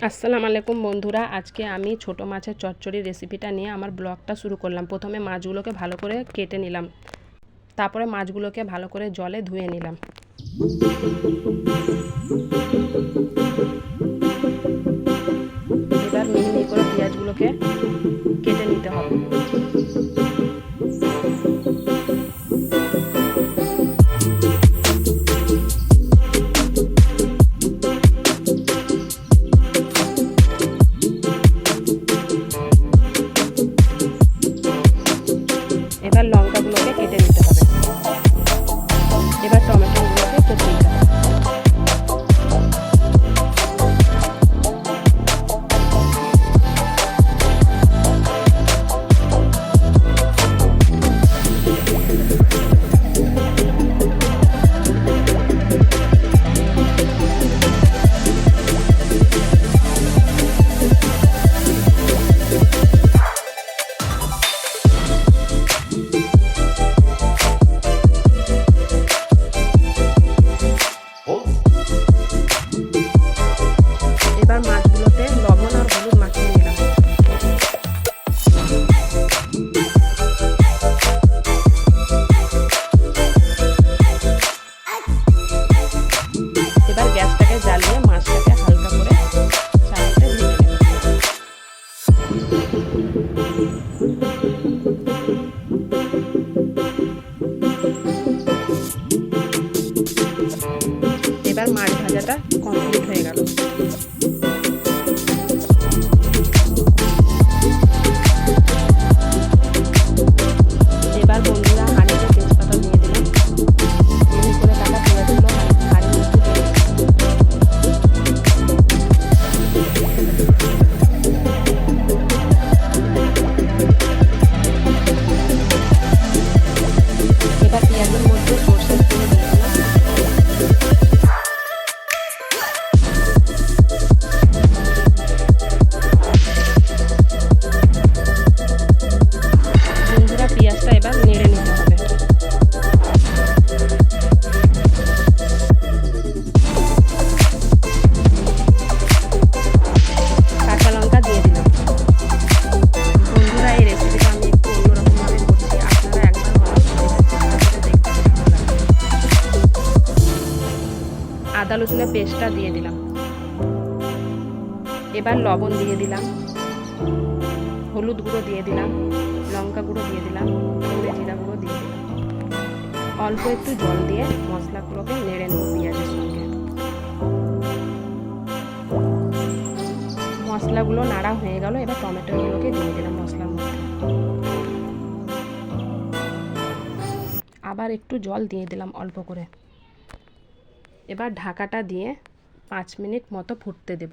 আসসালামু আলাইকুম বন্ধুরা, আজকে আমি ছোট মাছের চচ্চড়ি রেসিপিটা নিয়ে আমার ব্লগটা শুরু করলাম। প্রথমে মাছগুলোকে ভালো করে কেটে নিলাম, তারপরে মাছগুলোকে ভালো করে জলে ধুয়ে নিলাম। এবার মিহি মিহি করে পেঁয়াজগুলোকে কেটে নিতে হবে। এবার লঙ্কাগুলোকে কেটে নিতে হবে। এবার টমেটোগুলোকে কেটে নিতে হবে। এবার মাছগুলোতে লবণ আর হলুদ মাখিয়ে নিলাম। এবার গ্যাসটাকে জ্বালিয়ে মাছটাকে হালকা করে সাইডে ভেজে নেব। এবার মাছ ভাজাটা কমপ্লিট হয়ে গেল। এবার বন্ধুরা হাঁড়িতে তেজপাতা দিয়ে দিলাম। মিহি করে কাটা পেঁয়াজগুলো হাঁড়ির মধ্যে দিয়ে এবার পেঁয়াজের মধ্যে সরষের তেল দিয়ে দিলাম। বন্ধুরা পেঁয়াজটা এবার নেড়ে নিতে হবে। কাঁচা লঙ্কা দিয়ে দিলাম। বন্ধুরা এই রেসিপিটা আমি একটু অন্যরকমভাবে করছি, আপনারা একবার হলেও চেষ্টা করে দেখতে ভালো লাগবে। আদা রসুনের পেস্টটা দিয়ে দিলাম। এবার লবণ দিয়ে দিলাম, হলুদ গুঁড়ো দিয়ে দিলাম, লঙ্কা গুঁড়ো দিয়ে দিলাম, ধনে জিরা গুঁড়ো দিয়ে দিলাম। অল্প একটু জল দিয়ে মশলাগুলোকে নেড়ে নেব পেঁয়াজের সঙ্গে। মশলাগুলো নাড়া হয়ে গেল। এবার টমেটোগুলোকে দিয়ে দিলাম মশলার মধ্যে। আবার একটু জল দিয়ে দিলাম অল্প করে। এবার ঢাকাটা দিয়ে 5 মিনিট মতো ফুটতে দেব।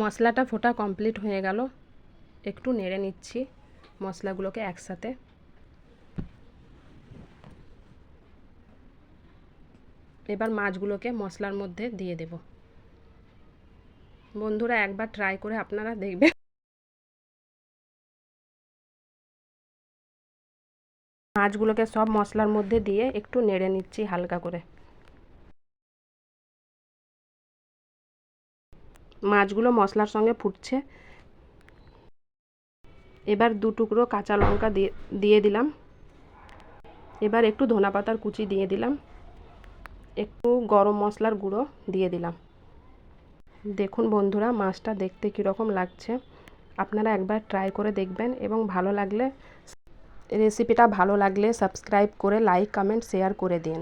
মশলাটা ফোটা কমপ্লিট হয়ে গেল। একটু নেড়ে নিচ্ছি মশলাগুলোকে একসাথে। এবার মাছগুলোকে মশলার মধ্যে দিয়ে দেব। বন্ধুরা একবার ট্রাই করে আপনারা দেখবেন। মাছগুলোকে সব মশলার মধ্যে দিয়ে একটু নেড়ে নিচ্ছি হালকা করে। মাছগুলো মশলার সঙ্গে ফুটছে। এবার 2 টুকরো কাঁচা লঙ্কা দিয়ে দিলাম। এবার একটু ধনেপাতার কুচি দিয়ে দিলাম, একটু গরম মশলার গুঁড়ো দিয়ে দিলাম। দেখুন বন্ধুরা মাছটা দেখতে কীরকম লাগছে, আপনারা একবার ট্রাই করে দেখবেন এবং রেসিপিটা ভালো লাগলে সাবস্ক্রাইব করে লাইক কমেন্ট শেয়ার করে দিন।